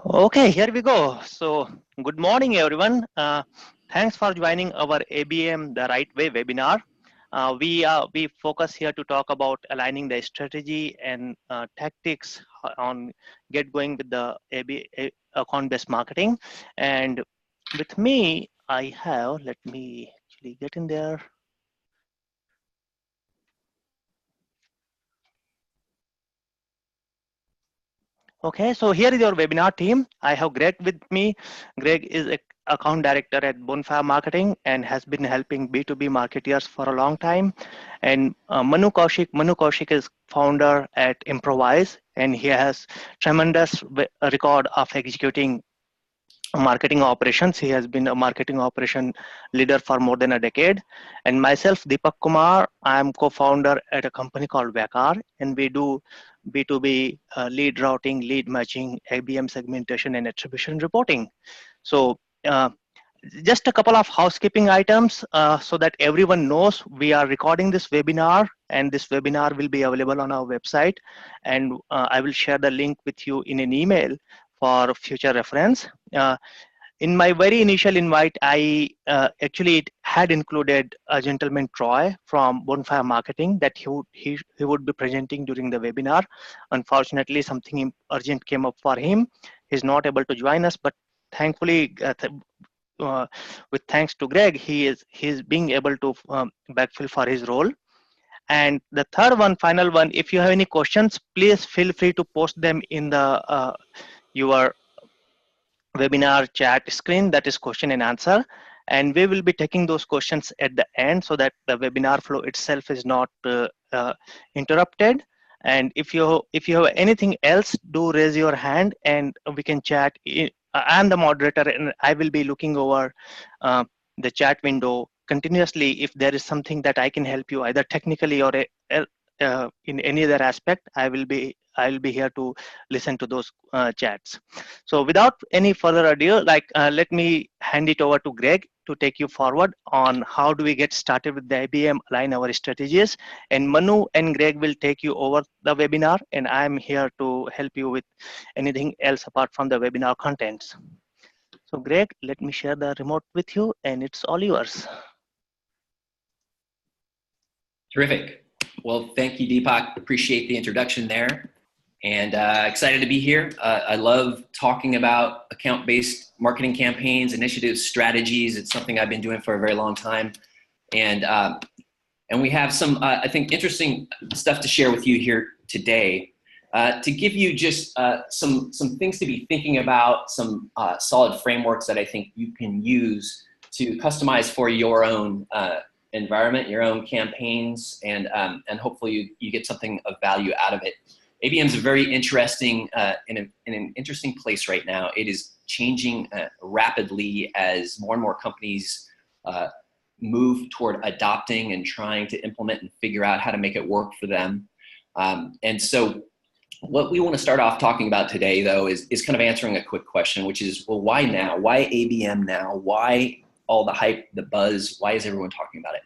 Okay, here we go. So, good morning, everyone. Thanks for joining our ABM The Right Way webinar. We focus here to talk about aligning the strategy and tactics on get going with the account-based marketing. And with me, I have. Let me actually get in there. Okay, so here is your webinar team. I have Greg with me. Greg is a account director at Bonfire Marketing and has been helping B2B marketeers for a long time. And Manu Kaushik is founder at Improvise, and he has tremendous record of executing marketing operations. He has been a marketing operation leader for more than a decade. And myself, Deepak Kumar, I am co-founder at a company called Vyakar, and we do B2B lead routing, lead matching, ABM segmentation, and attribution reporting. So just a couple of housekeeping items so that everyone knows we are recording this webinar, and this webinar will be available on our website, and I will share the link with you in an email for future reference. In my very initial invite, I actually it had included a gentleman Troy from Bonfire Marketing that he would be presenting during the webinar. Unfortunately, something urgent came up for him. He's not able to join us, but thankfully, with thanks to Greg, he's being able to backfill for his role. And the third one, final one, if you have any questions, please feel free to post them in the your webinar chat screen, that is question and answer, and we will be taking those questions at the end so that the webinar flow itself is not interrupted. And if you have anything else, do raise your hand and we can chat. I am the moderator and I will be looking over the chat window continuously. If there is something that I can help you either technically or in any other aspect, I'll be here to listen to those chats. So without any further ado, let me hand it over to Greg to take you forward on how do we get started with the IBM align our strategies. And Manu and Greg will take you over the webinar, and I'm here to help you with anything else apart from the webinar contents. So Greg, let me share the remote with you, and it's all yours. Terrific. Well, thank you, Deepak. Appreciate the introduction there. And excited to be here. I love talking about account-based marketing campaigns, initiatives, strategies. It's something I've been doing for a very long time. And we have some, I think, interesting stuff to share with you here today. To give you just some things to be thinking about, some solid frameworks that I think you can use to customize for your own environment, your own campaigns, and hopefully you get something of value out of it. ABM is a very interesting, in an interesting place right now. It is changing rapidly as more and more companies move toward adopting and trying to implement and figure out how to make it work for them. And so what we want to start off talking about today, though, is kind of answering a quick question, which is, well, why now? Why ABM now? Why all the hype, the buzz? Why is everyone talking about it?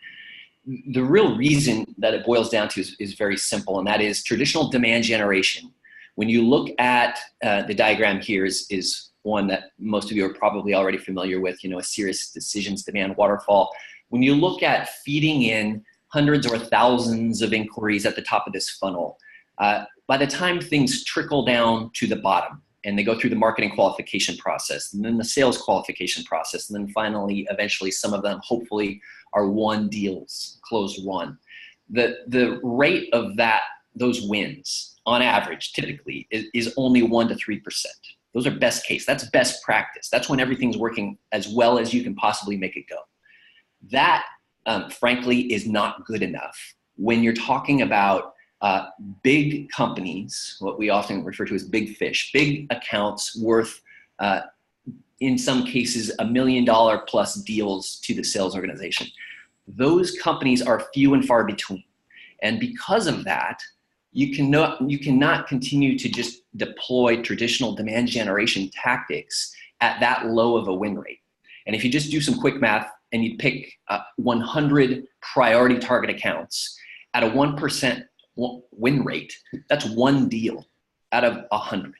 The real reason that it boils down to is very simple, and that is traditional demand generation. When you look at the diagram here is one that most of you are probably already familiar with, a serious decisions demand waterfall. When you look at feeding in hundreds or thousands of inquiries at the top of this funnel, by the time things trickle down to the bottom and they go through the marketing qualification process and then the sales qualification process, and then finally, eventually, some of them hopefully are won deals, closed won. The rate of those wins on average typically is only 1 to 3%. Those are best case. That's best practice. That's when everything's working as well as you can possibly make it go. That, frankly, is not good enough when you're talking about big companies, what we often refer to as big fish, big accounts worth, in some cases, $1 million plus deals to the sales organization. Those companies are few and far between. And because of that, you cannot continue to just deploy traditional demand generation tactics at that low of a win rate. And if you just do some quick math and you pick 100 priority target accounts at a 1% win rate, that's one deal out of 100.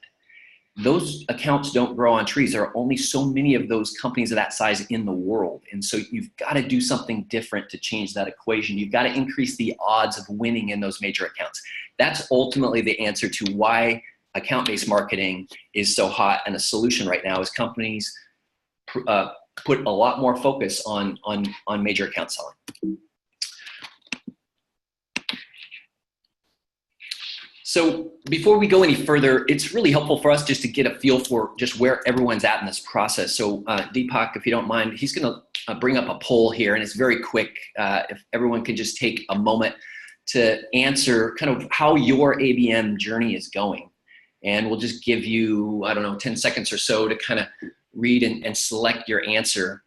those accounts don't grow on trees. There are only so many of those companies of that size in the world. And so you've got to do something different to change that equation. You've got to increase the odds of winning in those major accounts. That's ultimately the answer to why account-based marketing is so hot, and a solution right now is companies put a lot more focus on major account selling. So before we go any further, it's really helpful for us just to get a feel for just where everyone's at in this process. So Deepak, if you don't mind, he's going to bring up a poll here, and it's very quick. If everyone could just take a moment to answer kind of how your ABM journey is going. And we'll just give you, I don't know, 10 seconds or so to kind of read and select your answer.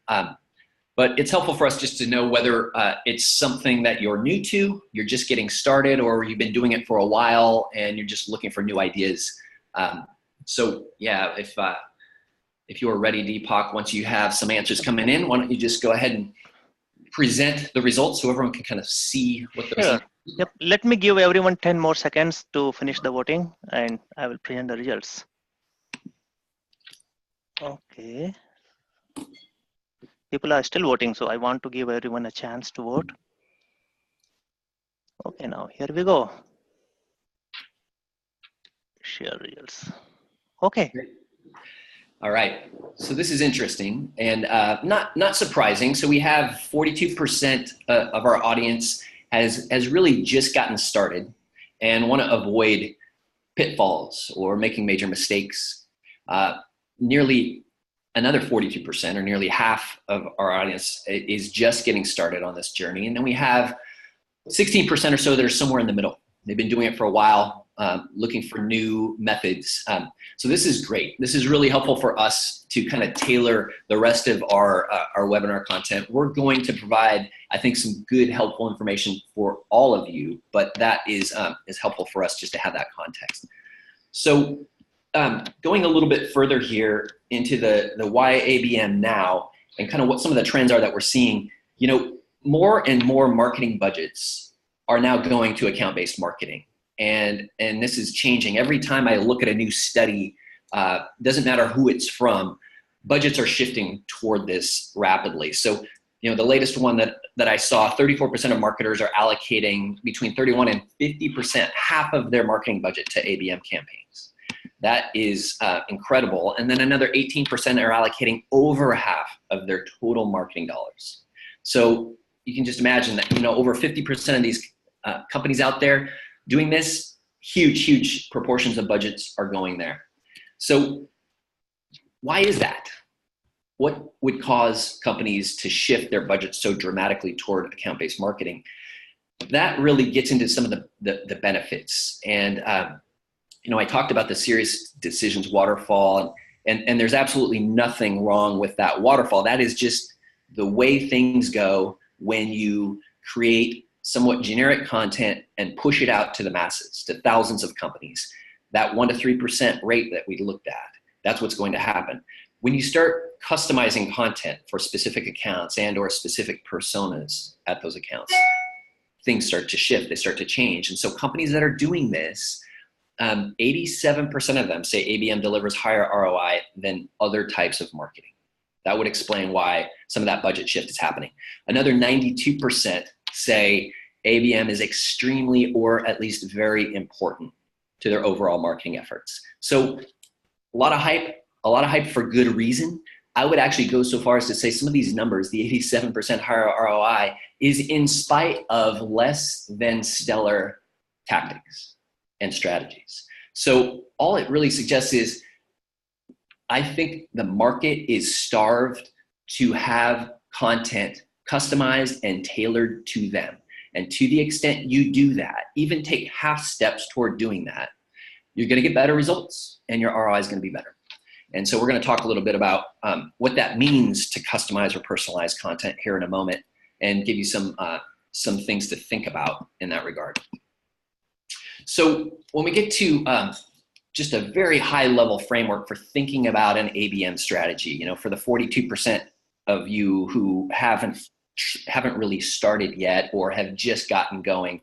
But it's helpful for us just to know whether it's something that you're new to, you're just getting started, or you've been doing it for a while and you're just looking for new ideas. So yeah, if you are ready, Deepak, once you have some answers coming in, why don't you just go ahead and present the results so everyone can kind of see what those Sure. are. Yep. Let me give everyone 10 more seconds to finish the voting, and I will present the results. Okay. People are still voting, so I want to give everyone a chance to vote. Okay, now here we go. Share results. Okay. All right, so this is interesting and not surprising. So we have 42% of our audience has really just gotten started and want to avoid pitfalls or making major mistakes. Nearly another 42%, or nearly half of our audience, is just getting started on this journey. And then we have 16% or so that are somewhere in the middle. They've been doing it for a while, looking for new methods. So this is great. This is really helpful for us to kind of tailor the rest of our webinar content. We're going to provide, I think, some good, helpful information for all of you, but that is helpful for us just to have that context. So going a little bit further here into the why ABM now, and kind of what some of the trends are that we're seeing, you know, more and more marketing budgets are now going to account-based marketing. And this is changing. Every time I look at a new study, doesn't matter who it's from, budgets are shifting toward this rapidly. So, you know, the latest one that I saw, 34% of marketers are allocating between 31 and 50%, half of their marketing budget to ABM campaigns. That is incredible. And then another 18% are allocating over half of their total marketing dollars. So you can just imagine that, you know, over 50% of these companies out there doing this, huge proportions of budgets are going there. So why is that? What would cause companies to shift their budgets so dramatically toward account-based marketing? That really gets into some of the benefits. And, you know, I talked about the serious decisions waterfall, and there's absolutely nothing wrong with that waterfall. That is just the way things go when you create somewhat generic content and push it out to the masses, to thousands of companies. That 1 to 3% rate that we looked at, that's what's going to happen. When you start customizing content for specific accounts and or specific personas at those accounts, things start to shift, they start to change. And so companies that are doing this, 87% of them say ABM delivers higher ROI than other types of marketing. That would explain why some of that budget shift is happening. Another 92% say ABM is extremely, or at least very important to their overall marketing efforts. So a lot of hype for good reason. I would actually go so far as to say some of these numbers, the 87% higher ROI, is in spite of less than stellar tactics and strategies. So all it really suggests is, I think the market is starved to have content customized and tailored to them. And to the extent you do that, even take half steps toward doing that, you're going to get better results and your ROI is going to be better. And so we're going to talk a little bit about what that means to customize or personalize content here in a moment, and give you some things to think about in that regard. So when we get to just a very high level framework for thinking about an ABM strategy, you know, for the 42% of you who haven't really started yet or have just gotten going,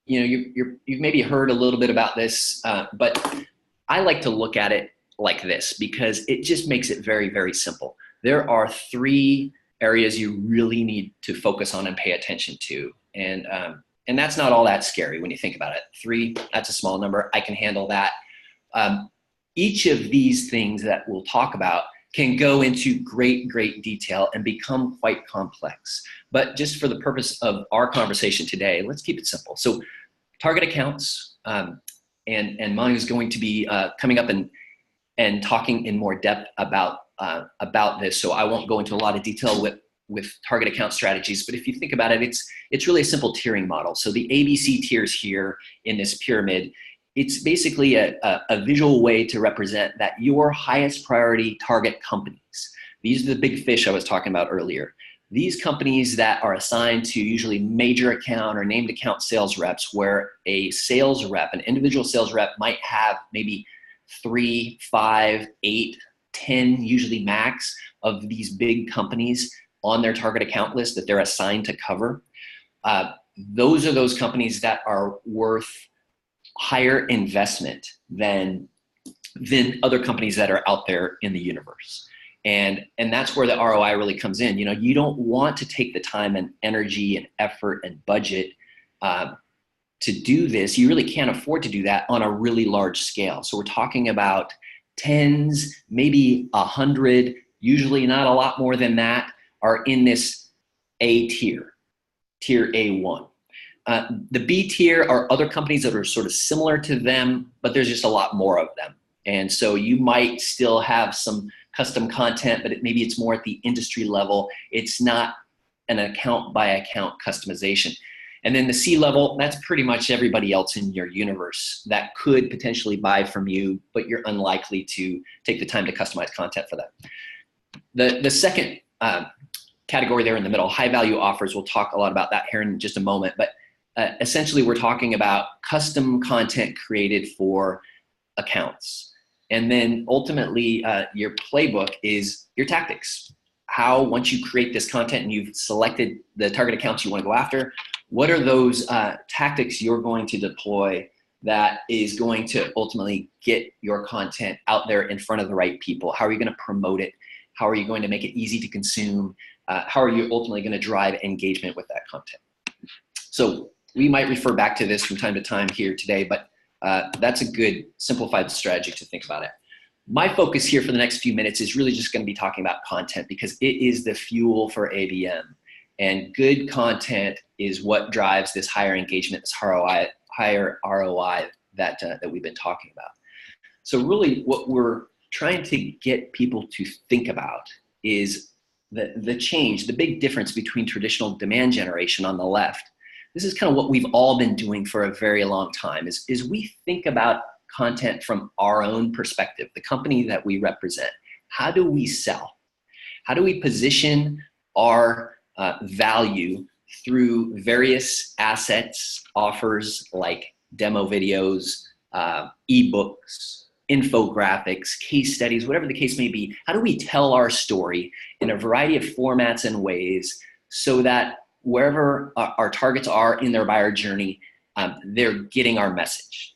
you know, you've maybe heard a little bit about this, but I like to look at it like this because it just makes it very, very simple. There are 3 areas you really need to focus on and pay attention to. And that's not all that scary when you think about it. 3, that's a small number. I can handle that. Each of these things that we'll talk about can go into great, great detail and become quite complex. But just for the purpose of our conversation today, let's keep it simple. So target accounts, and Manu is going to be coming up and talking in more depth about this. So I won't go into a lot of detail with target account strategies, but if you think about it, it's really a simple tiering model. So the ABC tiers here in this pyramid, it's basically a visual way to represent that your highest priority target companies. These are the big fish I was talking about earlier. These companies that are assigned to usually major account or named account sales reps, where a sales rep, an individual sales rep might have maybe 3, 5, 8, 10, usually max, of these big companies on their target account list that they're assigned to cover. Those are those companies that are worth higher investment than other companies that are out there in the universe. And that's where the ROI really comes in. You don't want to take the time and energy and effort and budget to do this. You really can't afford to do that on a really large scale. So we're talking about tens, maybe 100, usually not a lot more than that, are in this A tier, tier A1. The B tier are other companies that are sort of similar to them, but there's just a lot more of them. And so you might still have some custom content, but maybe it's more at the industry level. It's not an account by account customization. And then the C level, that's pretty much everybody else in your universe that could potentially buy from you, but you're unlikely to take the time to customize content for that. The second category there in the middle, high value offers, we'll talk a lot about that here in just a moment, but essentially we're talking about custom content created for accounts. And then ultimately your playbook is your tactics. How, once you create this content and you've selected the target accounts you want to go after, what are those tactics you're going to deploy that is going to ultimately get your content out there in front of the right people? How are you going to promote it? How are you going to make it easy to consume? How are you ultimately going to drive engagement with that content? So we might refer back to this from time to time here today, but that's a good simplified strategy to think about it. My focus here for the next few minutes is really just going to be talking about content because it is the fuel for ABM. And good content is what drives this higher engagement, this higher ROI that we've been talking about. So really what we're trying to get people to think about is the change, the big difference between traditional demand generation on the left. This is kind of what we've all been doing for a very long time, is we think about content from our own perspective, the company that we represent. How do we sell? How do we position our value through various assets, offers like demo videos, ebooks, infographics, case studies, whatever the case may be? How do we tell our story in a variety of formats and ways so that wherever our targets are in their buyer journey, they're getting our message?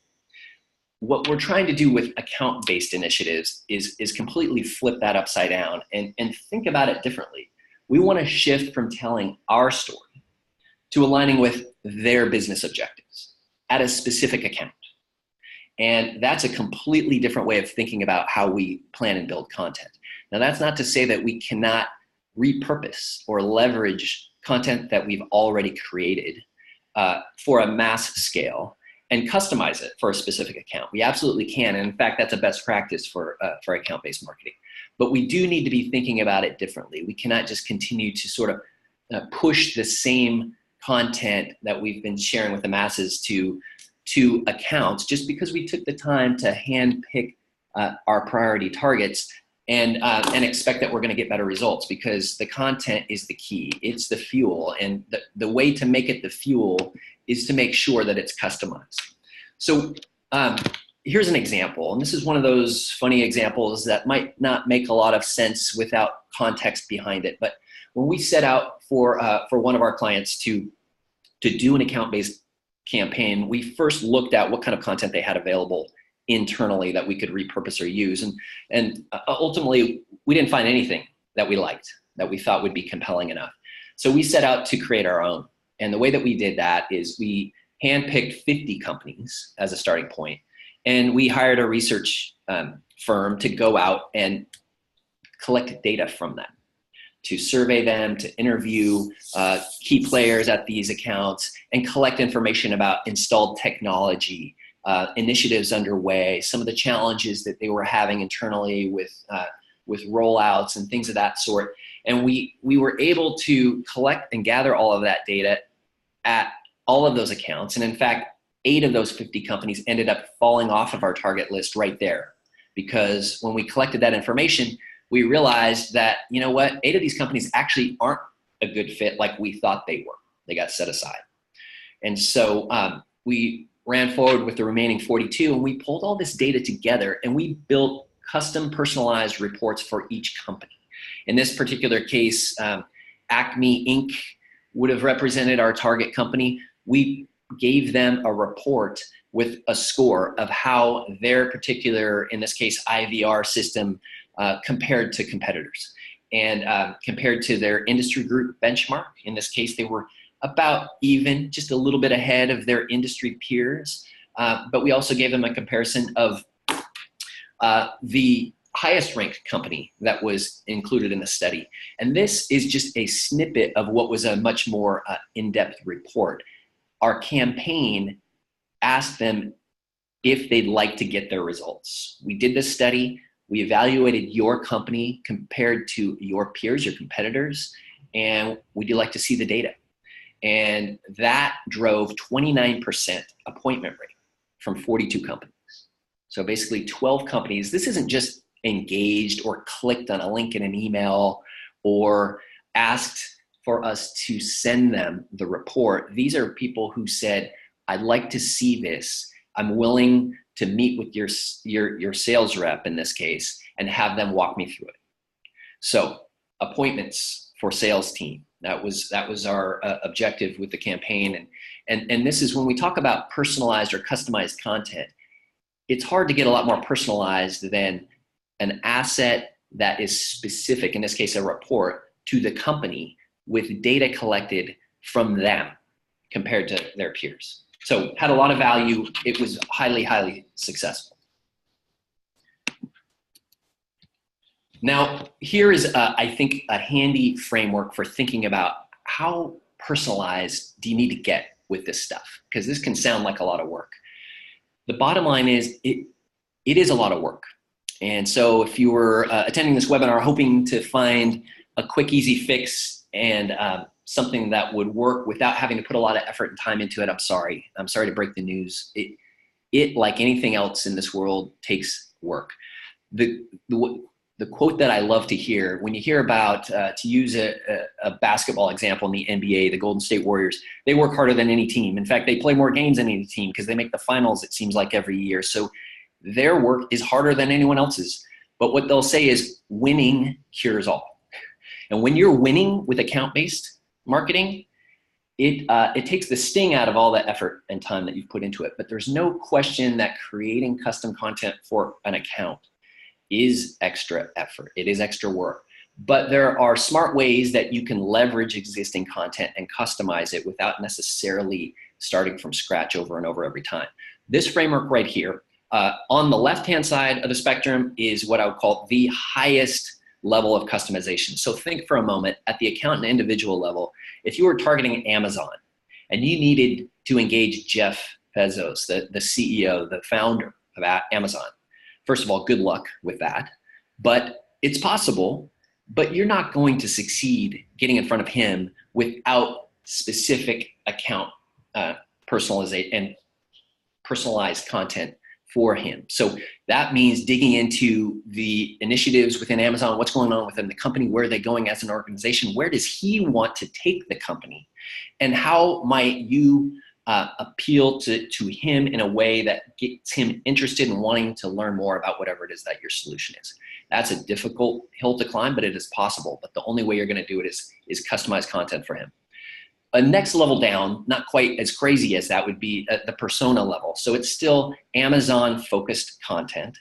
What we're trying to do with account-based initiatives is completely flip that upside down and think about it differently. We want to shift from telling our story to aligning with their business objectives at a specific account. And that's a completely different way of thinking about how we plan and build content. Now, that's not to say that we cannot repurpose or leverage content that we've already created for a mass scale and customize it for a specific account. We absolutely can. And in fact, that's a best practice for account-based marketing. But we do need to be thinking about it differently. We cannot just continue to sort of push the same content that we've been sharing with the masses to accounts just because we took the time to handpick our priority targets and expect that we're going to get better results, because the content is the key. It's the fuel. And the way to make it the fuel is to make sure that it's customized. So here's an example. And this is one of those funny examples that might not make a lot of sense without context behind it. But when we set out for one of our clients to do an account-based campaign, we first looked at what kind of content they had available internally that we could repurpose or use. And ultimately, we didn't find anything that we liked, that we thought would be compelling enough. So we set out to create our own. And the way that we did that is we handpicked 50 companies as a starting point, and we hired a research firm to go out and collect data from them, to survey them, to interview key players at these accounts, and collect information about installed technology, initiatives underway, some of the challenges that they were having internally with rollouts and things of that sort. And we were able to collect and gather all of that data at all of those accounts. And in fact, 8 of those 50 companies ended up falling off of our target list right there. Because when we collected that information, we realized that, you know what, 8 of these companies actually aren't a good fit like we thought they were. They got set aside. And so we ran forward with the remaining 42, and we pulled all this data together, and we built custom personalized reports for each company. In this particular case, Acme Inc. would have represented our target company. We gave them a report with a score of how their particular, in this case, IVR system compared to competitors, and compared to their industry group benchmark. In this case, they were about even, just a little bit ahead of their industry peers. But we also gave them a comparison of the highest ranked company that was included in the study. And this is just a snippet of what was a much more in-depth report. Our campaign asked them if they'd like to get their results. We did this study. We evaluated your company compared to your peers, your competitors, and would you like to see the data? And that drove 29% appointment rate from 42 companies. So basically 12 companies. This isn't just engaged or clicked on a link in an email or asked for us to send them the report. These are people who said, I'd like to see this. I'm willing to meet with your sales rep in this case and have them walk me through it. So appointments for sales team. That was our objective with the campaign. And this is when we talk about personalized or customized content, it's hard to get a lot more personalized than an asset that is specific, in this case, a report to the company with data collected from them compared to their peers. So had a lot of value. It was highly, highly successful. Now, here is, I think, a handy framework for thinking about how personalized do you need to get with this stuff? Because this can sound like a lot of work. The bottom line is it is a lot of work. And so if you were attending this webinar hoping to find a quick, easy fix and something that would work without having to put a lot of effort and time into it, I'm sorry. I'm sorry to break the news. It like anything else in this world, takes work. The quote that I love to hear, when you hear about, to use a basketball example in the NBA, the Golden State Warriors, they work harder than any team. In fact, they play more games than any team because they make the finals, it seems like, every year. So their work is harder than anyone else's. But what they'll say is winning cures all. And when you're winning with account-based marketing, it takes the sting out of all the effort and time that you've put into it. But there's no question that creating custom content for an account is extra effort. It is extra work. But there are smart ways that you can leverage existing content and customize it without necessarily starting from scratch over and over every time. This framework right here, on the left-hand side of the spectrum, is what I would call the highest level of customization. So think for a moment at the account and individual level. If you were targeting Amazon and you needed to engage Jeff Bezos, the CEO, the founder of Amazon, first of all, good luck with that. But it's possible, but you're not going to succeed getting in front of him without specific account personalization and personalized content for him. So that means digging into the initiatives within Amazon, what's going on within the company, where are they going as an organization, where does he want to take the company, and how might you appeal to him in a way that gets him interested in wanting to learn more about whatever it is that your solution is. That's a difficult hill to climb, but it is possible. But the only way you're going to do it is customize content for him. A next level down, not quite as crazy as that, would be at the persona level. So it's still Amazon focused content,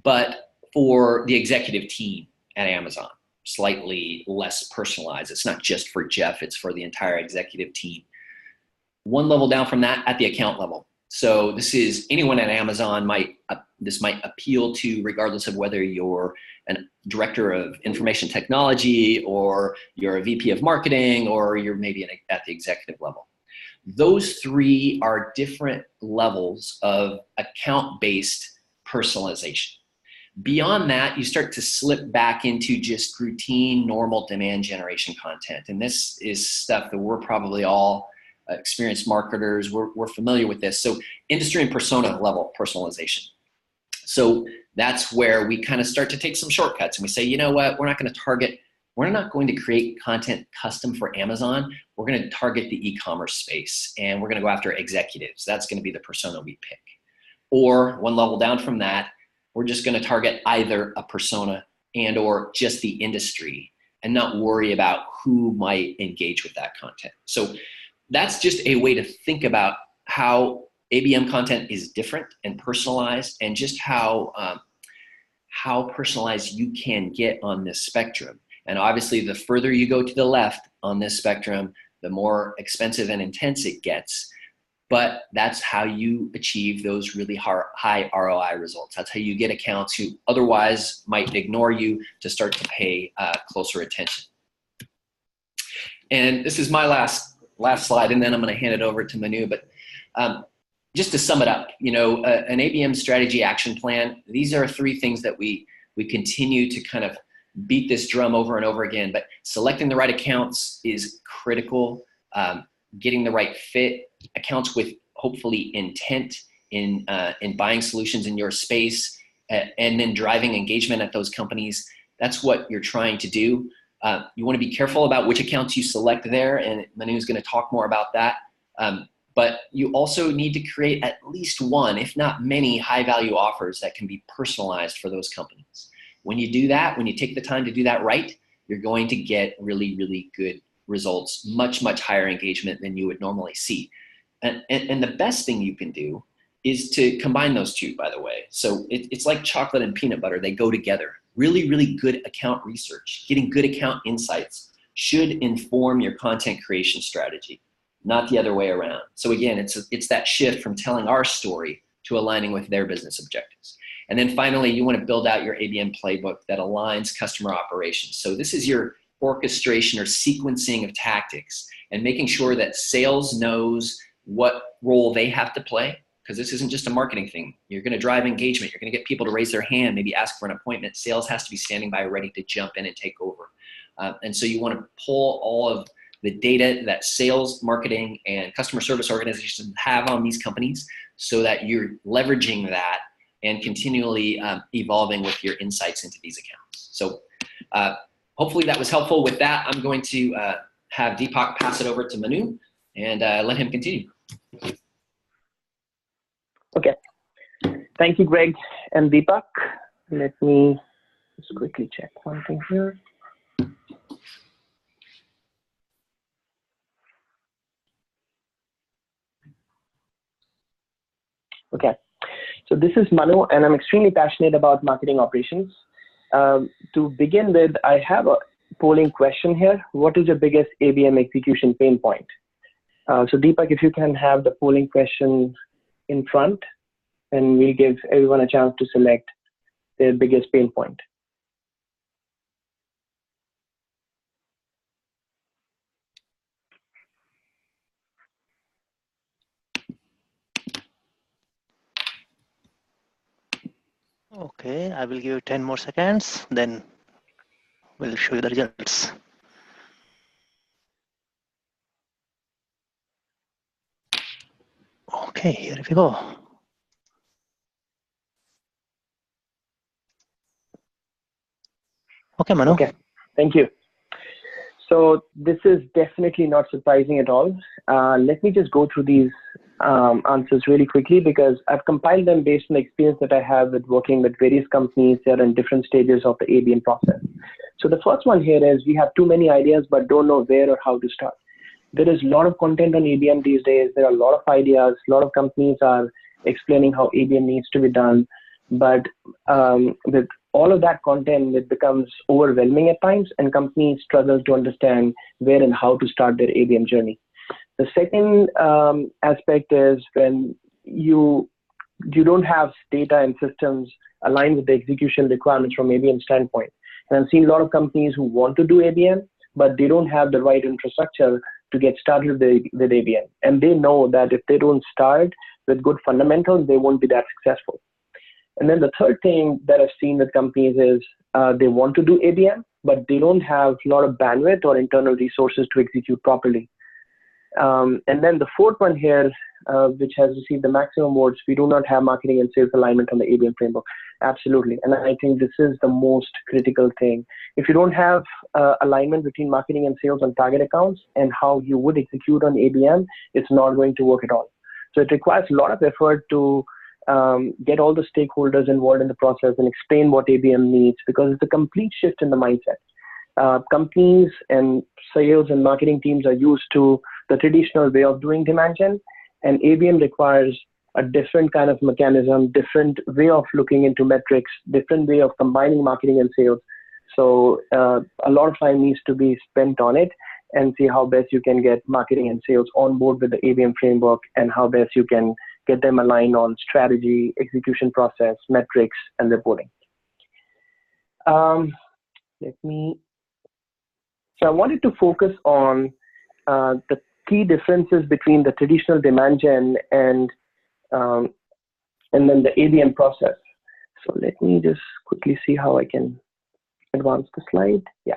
but for the executive team at Amazon, slightly less personalized. It's not just for Jeff, it's for the entire executive team. One level down from that, at the account level. So this is anyone at Amazon this might appeal to, regardless of whether you're a director of information technology or you're a VP of marketing or you're maybe at the executive level. Those three are different levels of account-based personalization. Beyond that, you start to slip back into just routine, normal demand generation content. And this is stuff that we're probably all experienced marketers, we're familiar with this. So industry and persona level personalization. So that's where we kind of start to take some shortcuts and we say, you know what, we're not going to create content custom for Amazon. We're going to target the e-commerce space and we're going to go after executives. That's going to be the persona we pick. Or one level down from that, we're just going to target either a persona and or just the industry and not worry about who might engage with that content. So that's just a way to think about how ABM content is different and personalized, and just how personalized you can get on this spectrum. And obviously, the further you go to the left on this spectrum, the more expensive and intense it gets. But that's how you achieve those really high ROI results. That's how you get accounts who otherwise might ignore you to start to pay closer attention. And this is my last slide, and then I'm going to hand it over to Manu. But just to sum it up, an ABM strategy action plan, these are three things that we continue to kind of beat this drum over and over again. But selecting the right accounts is critical. Getting the right fit, accounts with hopefully intent in buying solutions in your space, and then driving engagement at those companies. That's what you're trying to do. You want to be careful about which accounts you select there, and Manu is going to talk more about that. But you also need to create at least one, if not many, high-value offers that can be personalized for those companies. When you do that, when you take the time to do that right, you're going to get really, really good results, much, much higher engagement than you would normally see. And the best thing you can do is to combine those two, by the way. So it's like chocolate and peanut butter. They go together. Really, really good account research, getting good account insights should inform your content creation strategy, not the other way around. So again, it's that shift from telling our story to aligning with their business objectives. And then finally, you want to build out your ABM playbook that aligns customer operations. So this is your orchestration or sequencing of tactics and making sure that sales knows what role they have to play, because this isn't just a marketing thing. You're going to drive engagement. You're going to get people to raise their hand, maybe ask for an appointment. Sales has to be standing by ready to jump in and take over. And so you want to pull all of the data that sales, marketing, and customer service organizations have on these companies so that you're leveraging that and continually evolving with your insights into these accounts. So hopefully that was helpful. With that, I'm going to have Deepak pass it over to Manu and let him continue. Okay. Thank you, Greg and Deepak. Let me just quickly check one thing here. Okay. So this is Manu, and I'm extremely passionate about marketing operations. To begin with, I have a polling question here. What is your biggest ABM execution pain point? So Deepak, if you can have the polling question in front, and we'll give everyone a chance to select their biggest pain point. Okay, I will give you 10 more seconds, then we'll show you the results. Okay, here we go. Okay, Manu. Okay, thank you. So this is definitely not surprising at all. Let me just go through these answers really quickly, because I've compiled them based on the experience that I have with working with various companies that are in different stages of the ABM process. So the first one here is we have too many ideas but don't know where or how to start. there is a lot of content on ABM these days. There are a lot of ideas. A lot of companies are explaining how ABM needs to be done. But with all of that content, it becomes overwhelming at times, and companies struggle to understand where and how to start their ABM journey. The second aspect is when you don't have data and systems aligned with the execution requirements from ABM standpoint. And I've seen a lot of companies who want to do ABM, but they don't have the right infrastructure to get started with ABM. And they know that if they don't start with good fundamentals, they won't be that successful. And then the third thing that I've seen with companies is they want to do ABM, but they don't have a lot of bandwidth or internal resources to execute properly. And then the fourth one here, which has received the maximum awards, we do not have marketing and sales alignment on the ABM framework. Absolutely. And I think this is the most critical thing. If you don't have alignment between marketing and sales on target accounts and how you would execute on ABM, it's not going to work at all. So it requires a lot of effort to get all the stakeholders involved in the process and explain what ABM needs, because it's a complete shift in the mindset. Companies and sales and marketing teams are used to the traditional way of doing demand gen, and ABM requires a different kind of mechanism, different way of looking into metrics, different way of combining marketing and sales. So a lot of time needs to be spent on it and see how best you can get marketing and sales on board with the ABM framework, and how best you can get them aligned on strategy, execution process, metrics, and reporting. So I wanted to focus on the key differences between the traditional demand gen and then the ABM process. So let me just quickly see how I can advance the slide. Yeah.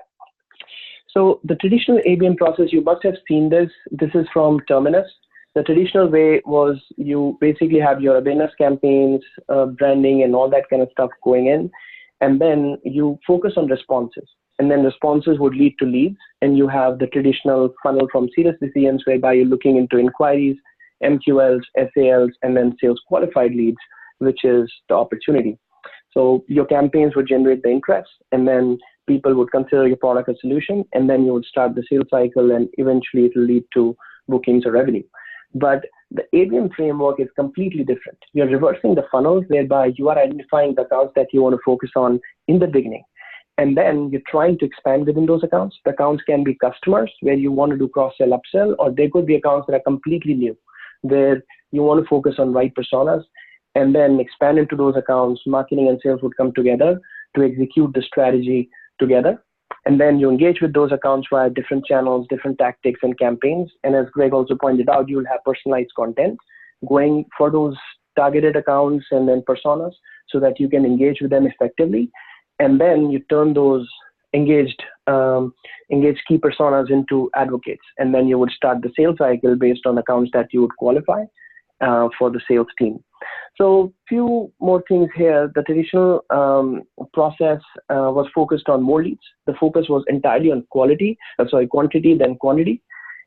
So the traditional ABM process, you must have seen this. This is from Terminus. The traditional way was you basically have your awareness campaigns, branding, and all that kind of stuff going in. And then you focus on responses. And then responses would lead to leads. And you have the traditional funnel from serious decisions, whereby you're looking into inquiries, MQLs, SALs, and then sales qualified leads, which is the opportunity. So your campaigns would generate the interest, and then people would consider your product a solution, and then you would start the sales cycle, and eventually it will lead to bookings or revenue. But the ABM framework is completely different. You're reversing the funnels, whereby you are identifying the accounts that you want to focus on in the beginning. And then you're trying to expand within those accounts. The accounts can be customers where you want to do cross-sell, upsell, or they could be accounts that are completely new, where you want to focus on right personas, and then expand into those accounts. Marketing and sales would come together to execute the strategy together. And then you engage with those accounts via different channels, different tactics and campaigns. And as Greg also pointed out, you'll have personalized content going for those targeted accounts and then personas, so that you can engage with them effectively. And then you turn those engaged key personas into advocates. And then you would start the sales cycle based on accounts that you would qualify for the sales team. So few more things here. The traditional process was focused on more leads. The focus was entirely on quantity, then quantity.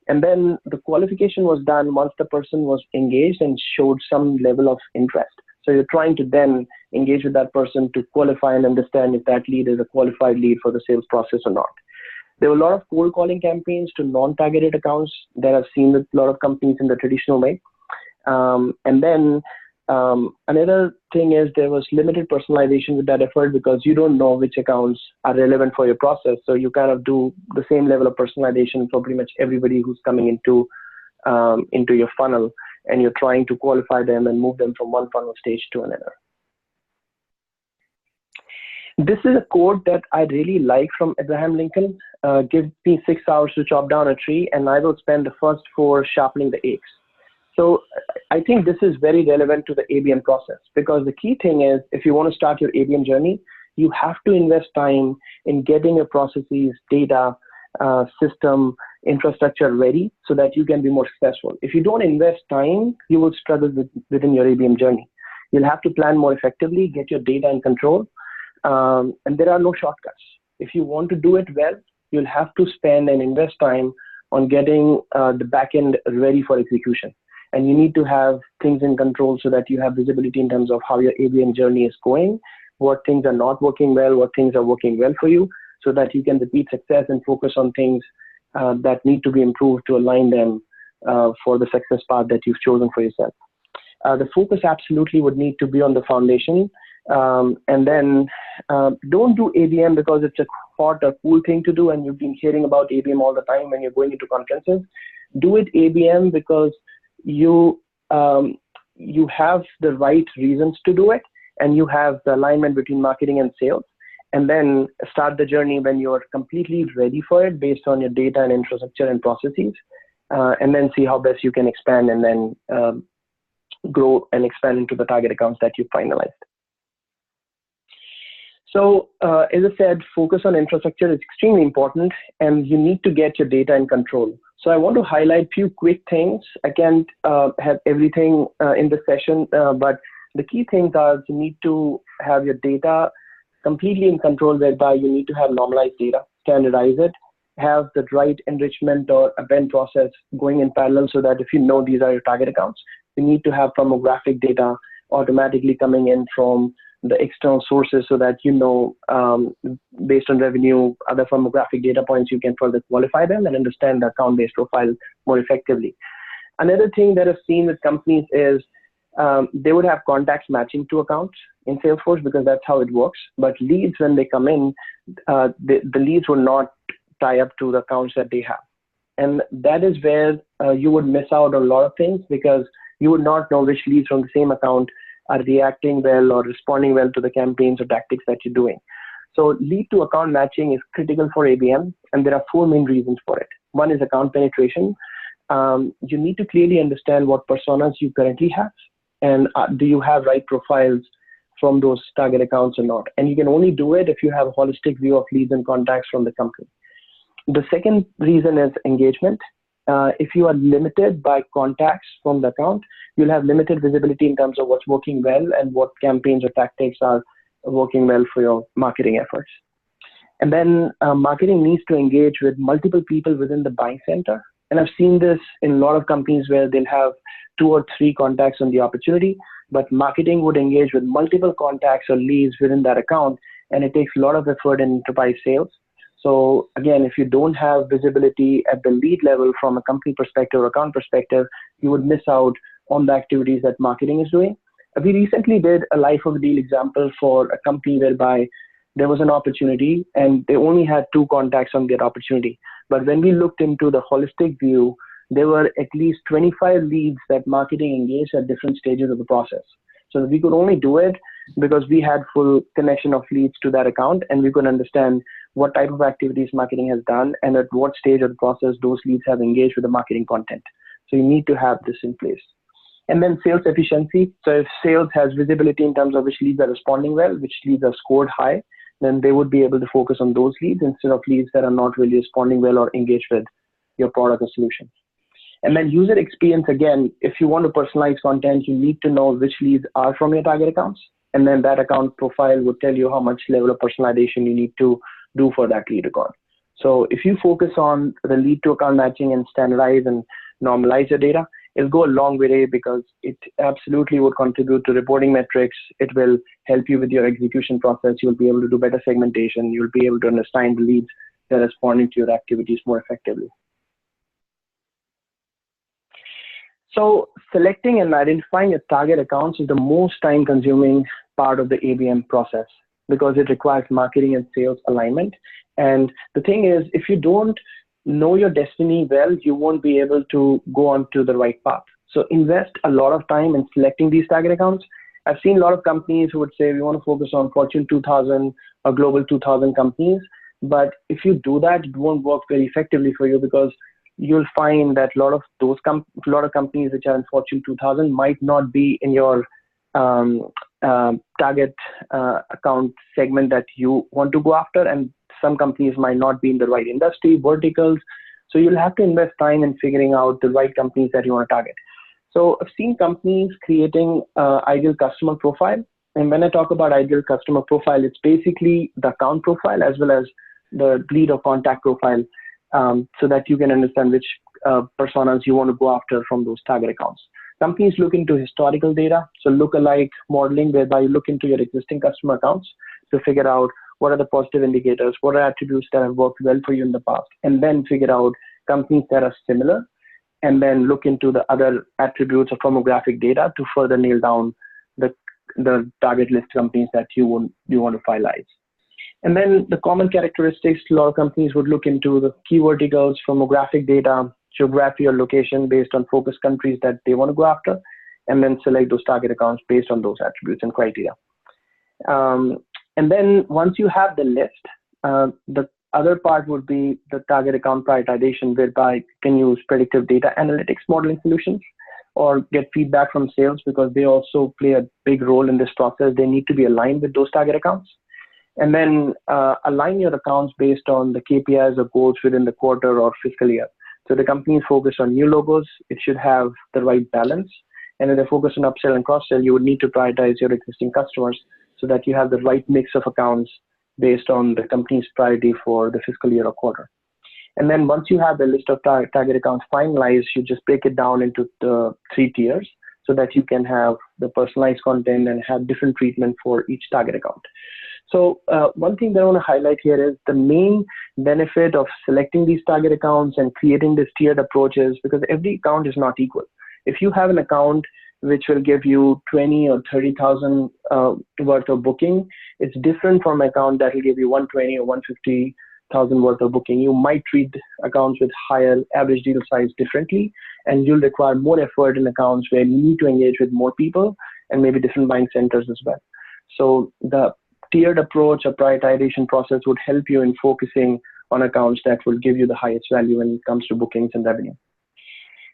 And then the qualification was done once the person was engaged and showed some level of interest. So you're trying to then engage with that person to qualify and understand if that lead is a qualified lead for the sales process or not. There were a lot of cold calling campaigns to non-targeted accounts that I've seen with a lot of companies in the traditional way. And then another thing is there was limited personalization with that effort, because you don't know which accounts are relevant for your process. So you kind of do the same level of personalization for pretty much everybody who's coming into your funnel, and you're trying to qualify them and move them from one funnel stage to another. This is a quote that I really like from Abraham Lincoln. Give me 6 hours to chop down a tree, and I will spend the first 4 sharpening the axe. So I think this is very relevant to the ABM process, because the key thing is, if you want to start your ABM journey, you have to invest time in getting your processes, data, system, infrastructure ready, so that you can be more successful. If you don't invest time, you will struggle within your ABM journey. You'll have to plan more effectively, get your data in control, and there are no shortcuts. If you want to do it well, you'll have to spend and invest time on getting the backend ready for execution. And you need to have things in control so that you have visibility in terms of how your ABM journey is going, what things are not working well, what things are working well for you, so that you can repeat success and focus on things that need to be improved to align them for the success path that you've chosen for yourself. The focus absolutely would need to be on the foundation. And then don't do ABM because it's a hot or cool thing to do and you've been hearing about ABM all the time when you're going into conferences. Do it ABM because you have the right reasons to do it, and you have the alignment between marketing and sales. And then start the journey when you're completely ready for it based on your data and infrastructure and processes, and then see how best you can expand and then grow and expand into the target accounts that you finalized. So as I said, focus on infrastructure is extremely important, and you need to get your data in control. So I want to highlight a few quick things. I can't have everything in the session, but the key things are you need to have your data completely in control, whereby you need to have normalized data, standardize it, have the right enrichment or event process going in parallel so that if you know these are your target accounts, you need to have firmographic data automatically coming in from the external sources so that you know, based on revenue, other firmographic data points, you can further qualify them and understand the account-based profile more effectively. Another thing that I've seen with companies is they would have contacts matching to accounts in Salesforce because that's how it works. But leads, when they come in, the leads will not tie up to the accounts that they have. And that is where you would miss out on a lot of things because you would not know which leads from the same account are reacting well or responding well to the campaigns or tactics that you're doing. So lead to account matching is critical for ABM, and there are 4 main reasons for it. One is account penetration. You need to clearly understand what personas you currently have, and do you have right profiles from those target accounts or not. And you can only do it if you have a holistic view of leads and contacts from the company. The second reason is engagement. If you are limited by contacts from the account, you'll have limited visibility in terms of what's working well and what campaigns or tactics are working well for your marketing efforts. And then marketing needs to engage with multiple people within the buying center. And I've seen this in a lot of companies where they'll have 2 or 3 contacts on the opportunity, but marketing would engage with multiple contacts or leads within that account, and it takes a lot of effort in enterprise sales. So again, if you don't have visibility at the lead level from a company perspective or account perspective, you would miss out on the activities that marketing is doing. We recently did a life of a deal example for a company whereby there was an opportunity and they only had 2 contacts on that opportunity. But when we looked into the holistic view, there were at least 25 leads that marketing engaged at different stages of the process. So we could only do it because we had full connection of leads to that account, and we could understand what type of activities marketing has done and at what stage of the process those leads have engaged with the marketing content. So you need to have this in place. And then sales efficiency. So if sales has visibility in terms of which leads are responding well, which leads are scored high, then they would be able to focus on those leads instead of leads that are not really responding well or engaged with your product or solution. And then user experience, again, if you want to personalize content, you need to know which leads are from your target accounts. And then that account profile would tell you how much level of personalization you need to do for that lead record. So if you focus on the lead to account matching and standardize and normalize your data, it'll go a long way because it absolutely would contribute to reporting metrics. It will help you with your execution process. You'll be able to do better segmentation. You'll be able to understand the leads that are responding to your activities more effectively. So selecting and identifying your target accounts is the most time-consuming part of the ABM process because it requires marketing and sales alignment. And the thing is, if you don't know your destiny well, you won't be able to go on to the right path. So invest a lot of time in selecting these target accounts. I've seen a lot of companies who would say, we want to focus on Fortune 2000 or Global 2000 companies. But if you do that, it won't work very effectively for you because you'll find that a lot of companies which are in Fortune 2000 might not be in your target account segment that you want to go after, and some companies might not be in the right industry verticals. So you'll have to invest time in figuring out the right companies that you want to target. So I've seen companies creating ideal customer profile, and when I talk about ideal customer profile, it's basically the account profile as well as the lead or contact profile. So that you can understand which personas you want to go after from those target accounts. Companies look into historical data, so lookalike modeling, whereby you look into your existing customer accounts to figure out what are the positive indicators, what are attributes that have worked well for you in the past, and then figure out companies that are similar, and then look into the other attributes of firmographic data to further nail down the target list companies that you want to finalize. And then the common characteristics, a lot of companies would look into the key verticals, firmographic data, geography or location based on focus countries that they want to go after, and then select those target accounts based on those attributes and criteria. And then once you have the list, the other part would be the target account prioritization, whereby you can use predictive data analytics modeling solutions or get feedback from sales, because they also play a big role in this process. They need to be aligned with those target accounts. And then align your accounts based on the KPIs or goals within the quarter or fiscal year. So the company is focused on new logos. It should have the right balance. And if they focus on upsell and cross-sell, you would need to prioritize your existing customers so that you have the right mix of accounts based on the company's priority for the fiscal year or quarter. And then once you have the list of target accounts finalized, you just break it down into the 3 tiers so that you can have the personalized content and have different treatment for each target account. So one thing that I want to highlight here is the main benefit of selecting these target accounts and creating this tiered approach is because every account is not equal. If you have an account which will give you 20 or 30,000 worth of booking, it's different from an account that will give you 120 or 150,000 worth of booking. You might treat accounts with higher average deal size differently, and you'll require more effort in accounts where you need to engage with more people and maybe different buying centers as well. So the tiered approach or prioritization process would help you in focusing on accounts that will give you the highest value when it comes to bookings and revenue.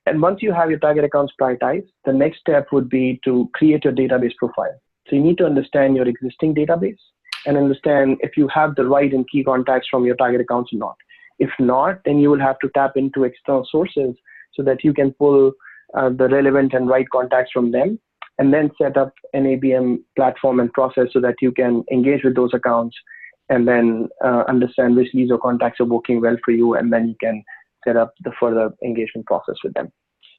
And once you have your target accounts prioritized, the next step would be to create your database profile. So you need to understand your existing database and understand if you have the right and key contacts from your target accounts or not. If not, then you will have to tap into external sources so that you can pull the relevant and right contacts from them, and then set up an ABM platform and process so that you can engage with those accounts and then understand which leads or contacts are working well for you, and then you can set up the further engagement process with them.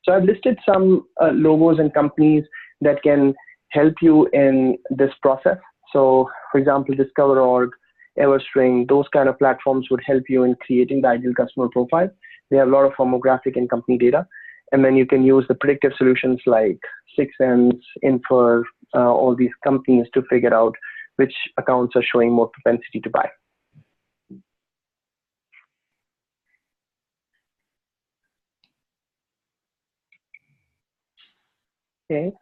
So I've listed some logos and companies that can help you in this process. So for example, Discover.org, Everstring, those kind of platforms would help you in creating the ideal customer profile. They have a lot of firmographic and company data. And then you can use the predictive solutions like 6Sense, Infer, all these companies to figure out which accounts are showing more propensity to buy. Okay.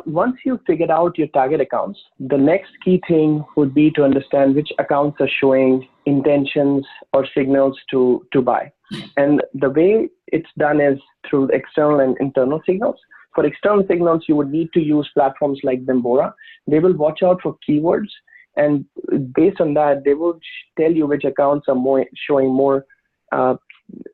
Once you've figured out your target accounts, the next key thing would be to understand which accounts are showing intentions or signals to buy. And the way it's done is through external and internal signals. For external signals, you would need to use platforms like Bambora. They will watch out for keywords, and based on that, they will tell you which accounts are showing more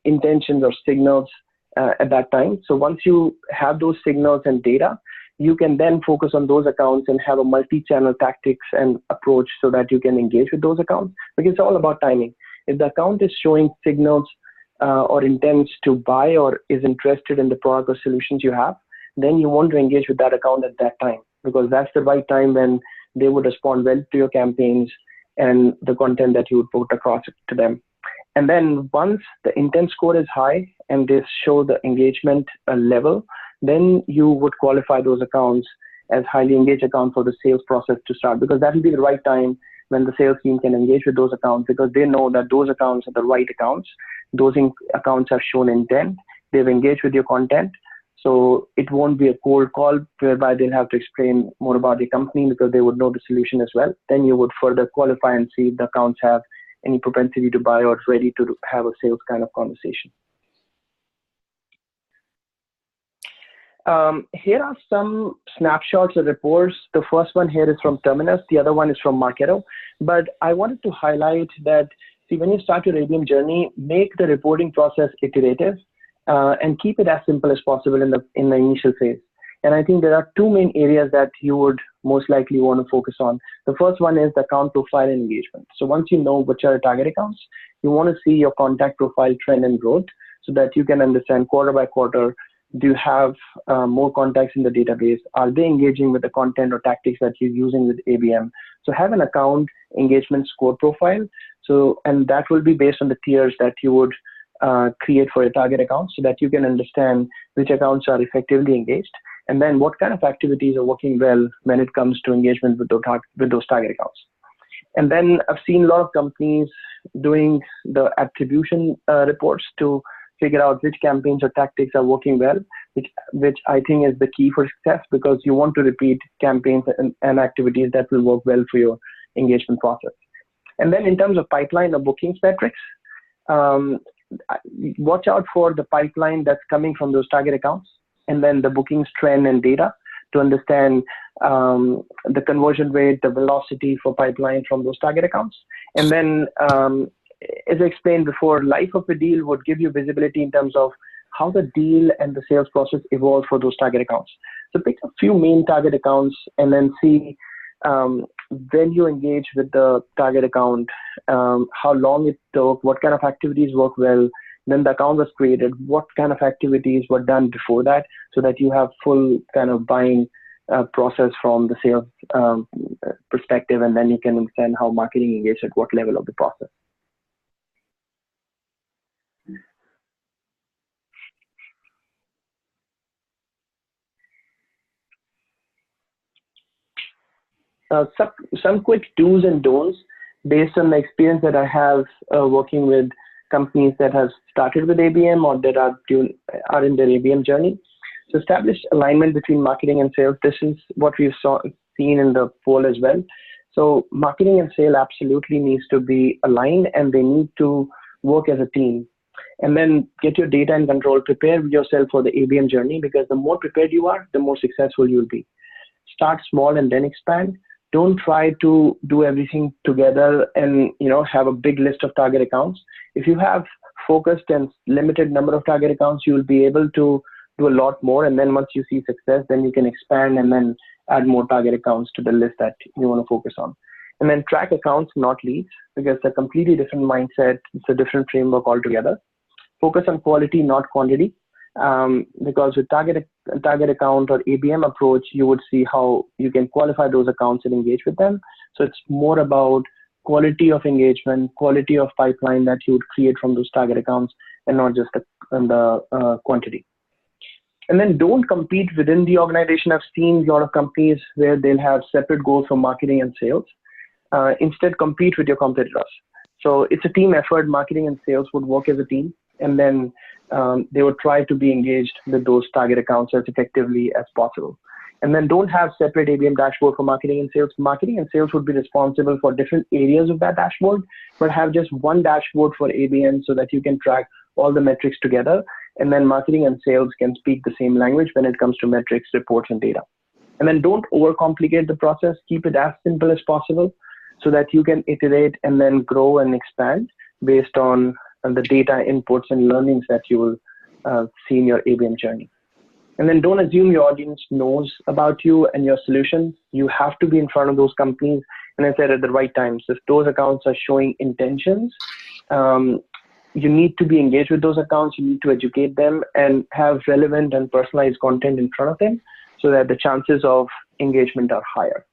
intentions or signals at that time. So once you have those signals and data, you can then focus on those accounts and have a multi-channel tactics and approach so that you can engage with those accounts, because it's all about timing. If the account is showing signals or intends to buy or is interested in the product or solutions you have, then you want to engage with that account at that time, because that's the right time when they would respond well to your campaigns and the content that you would put across to them. And then once the intent score is high and they show the engagement level, then you would qualify those accounts as highly engaged accounts for the sales process to start, because that will be the right time when the sales team can engage with those accounts, because they know that those accounts are the right accounts. Those accounts have shown intent. They've engaged with your content. So it won't be a cold call whereby they'll have to explain more about the company, because they would know the solution as well. Then you would further qualify and see if the accounts have any propensity to buy or ready to have a sales kind of conversation. Here are some snapshots of reports. The first one here is from Terminus. The other one is from Marketo. But I wanted to highlight that, see, when you start your ABM journey, make the reporting process iterative and keep it as simple as possible in the initial phase. And I think there are two main areas that you would most likely want to focus on. The first one is the account profile and engagement. So once you know which are your target accounts, you want to see your contact profile trend and growth so that you can understand quarter by quarter, do you have more contacts in the database? Are they engaging with the content or tactics that you're using with ABM? So have an account engagement score profile So, and that will be based on the tiers that you would create for your target accounts, so that you can understand which accounts are effectively engaged, and then what kind of activities are working well when it comes to engagement with those target accounts. And then I've seen a lot of companies doing the attribution reports to figure out which campaigns or tactics are working well, which I think is the key for success, because you want to repeat campaigns and activities that will work well for your engagement process. And then in terms of pipeline or bookings metrics, watch out for the pipeline that's coming from those target accounts, and then the bookings trend and data to understand the conversion rate, the velocity for pipeline from those target accounts. And then, as I explained before, life of a deal would give you visibility in terms of how the deal and the sales process evolve for those target accounts. So pick a few main target accounts and then see when you engage with the target account, how long it took, what kind of activities work well. Then the account was created, what kind of activities were done before that, so that you have full kind of buying process from the sales perspective, and then you can understand how marketing engages at what level of the process. Some quick do's and don'ts based on the experience that I have working with companies that have started with ABM or that are in their ABM journey. So establish alignment between marketing and sales. This is what we've seen in the poll as well. So marketing and sales absolutely needs to be aligned, and they need to work as a team. And then get your data in control. Prepare yourself for the ABM journey, because the more prepared you are, the more successful you'll be. Start small and then expand. Don't try to do everything together and have a big list of target accounts. If you have focused and limited number of target accounts, you will be able to do a lot more. And then once you see success, then you can expand and then add more target accounts to the list that you want to focus on. And then track accounts, not leads, because it's a completely different mindset. It's a different framework altogether. Focus on quality, not quantity. Because with target account or ABM approach, you would see how you can qualify those accounts and engage with them. So it's more about quality of engagement, quality of pipeline that you would create from those target accounts, and not just the quantity. And then don't compete within the organization. I've seen a lot of companies where they'll have separate goals for marketing and sales. Instead, compete with your competitors. So it's a team effort. Marketing and sales would work as a team, and then they would try to be engaged with those target accounts as effectively as possible. And then don't have separate ABM dashboard for marketing and sales. Marketing and sales would be responsible for different areas of that dashboard, but have just one dashboard for ABM so that you can track all the metrics together. And then marketing and sales can speak the same language when it comes to metrics, reports, and data. And then don't overcomplicate the process. Keep it as simple as possible so that you can iterate and then grow and expand based on the data inputs and learnings that you will see in your ABM journey. And then don't assume your audience knows about you and your solution. You have to be in front of those companies, and I said, at the right times. If those accounts are showing intentions, you need to be engaged with those accounts. You need to educate them and have relevant and personalized content in front of them so that the chances of engagement are higher.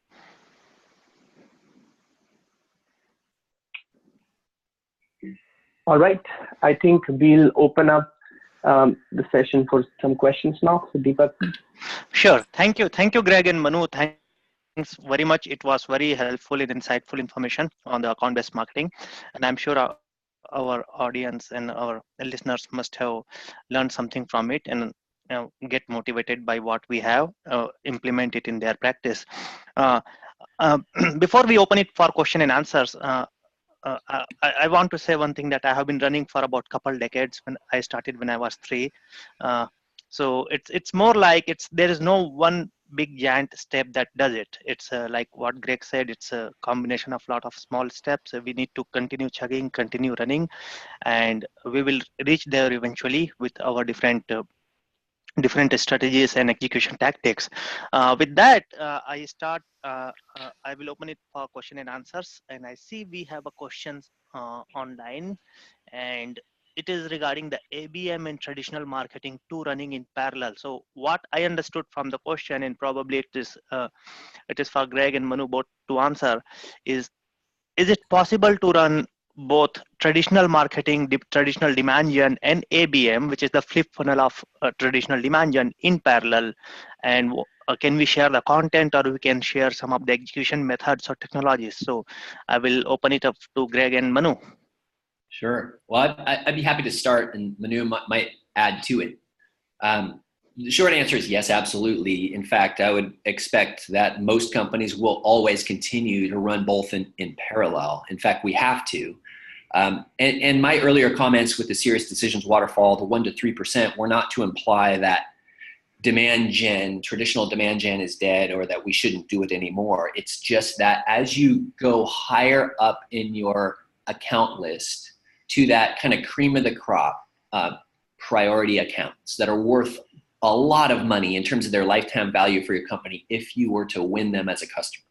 All right, I think we'll open up the session for some questions now. So Deepak. Sure. Thank you, Greg and Manu. Thanks very much. It was very helpful and insightful information on the account-based marketing, and I'm sure our audience and our listeners must have learned something from it and get motivated by what we have, implement it in their practice. Before we open it for question and answers, I want to say one thing, that I have been running for about couple decades. When I started when I was 3, so it's more like there is no one big giant step that does it. It's like what Greg said. It's a combination of a lot of small steps. We need to continue chugging, continue running, and we will reach there eventually with our different strategies and execution tactics. With that, I will open it for question and answers, and I see we have a questions online, and it is regarding the ABM and traditional marketing two running in parallel. So what I understood from the question, and probably it is for Greg and Manu both to answer, is it possible to run both traditional marketing, traditional demand gen, and ABM, which is the flip funnel of traditional demand gen in parallel. And can we share the content, or we can share some of the execution methods or technologies? So I will open it up to Greg and Manu. Sure. Well, I'd be happy to start, and Manu might add to it. The short answer is yes, absolutely. In fact, I would expect that most companies will always continue to run both in parallel. In fact, we have to. And my earlier comments with the Serious Decisions waterfall, the 1 to 3%, were not to imply that traditional demand gen is dead, or that we shouldn't do it anymore. It's just that as you go higher up in your account list to that kind of cream of the crop priority accounts that are worth a lot of money in terms of their lifetime value for your company if you were to win them as a customer,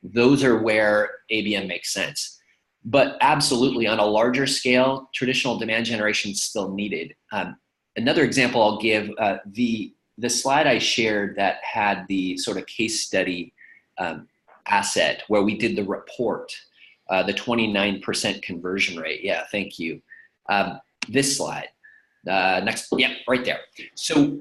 those are where ABM makes sense. But absolutely, on a larger scale, traditional demand generation is still needed. Another example I'll give, the slide I shared that had the sort of case study asset where we did the report, the 29% conversion rate. Yeah, thank you. This slide. Next, yeah, right there. So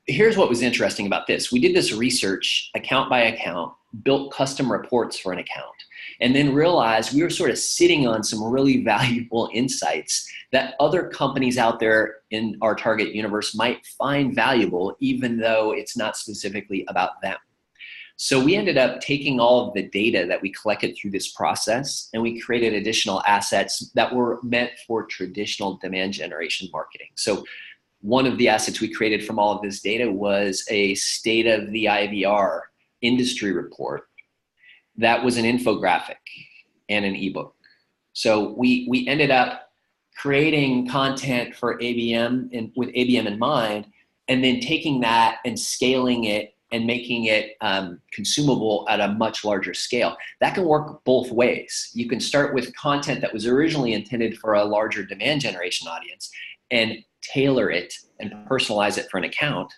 here's what was interesting about this. We did this research account by account, built custom reports for an account, and then realized we were sort of sitting on some really valuable insights that other companies out there in our target universe might find valuable, even though it's not specifically about them. So we ended up taking all of the data that we collected through this process, and we created additional assets that were meant for traditional demand generation marketing. So one of the assets we created from all of this data was a state of the IVR industry report that was an infographic and an ebook. So we ended up creating content for ABM and with ABM in mind, and then taking that and scaling it and making it consumable at a much larger scale. That can work both ways. You can start with content that was originally intended for a larger demand generation audience and tailor it and personalize it for an account.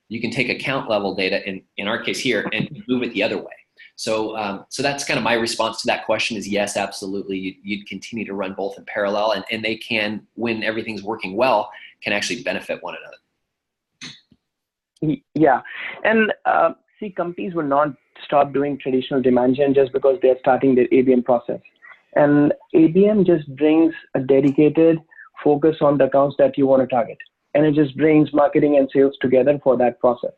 You can take account level data, in our case here, and move it the other way. So that's kind of my response to that question is yes, absolutely. You'd continue to run both in parallel, and they can, when everything's working well, can actually benefit one another. Yeah, and see, companies will not stop doing traditional demand gen just because they're starting their ABM process. And ABM just brings a dedicated focus on the accounts that you want to target. And it just brings marketing and sales together for that process.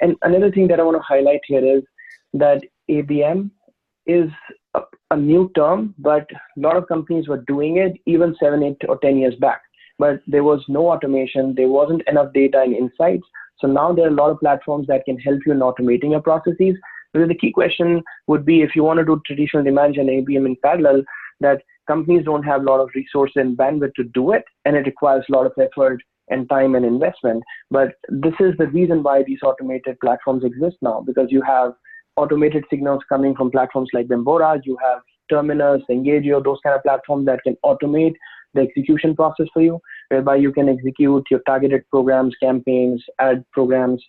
And another thing that I want to highlight here is that ABM is a new term, but a lot of companies were doing it even 7, 8, or 10 years back. But there was no automation. There wasn't enough data and insights. So now there are a lot of platforms that can help you in automating your processes. Because the key question would be, if you want to do traditional demand gen and ABM in parallel, that companies don't have a lot of resources and bandwidth to do it, and it requires a lot of effort and time and investment. But this is the reason why these automated platforms exist now, because you have automated signals coming from platforms like Bambora, you have Terminus, Engagio, those kind of platforms that can automate the execution process for you, whereby you can execute your targeted programs, campaigns, ad programs,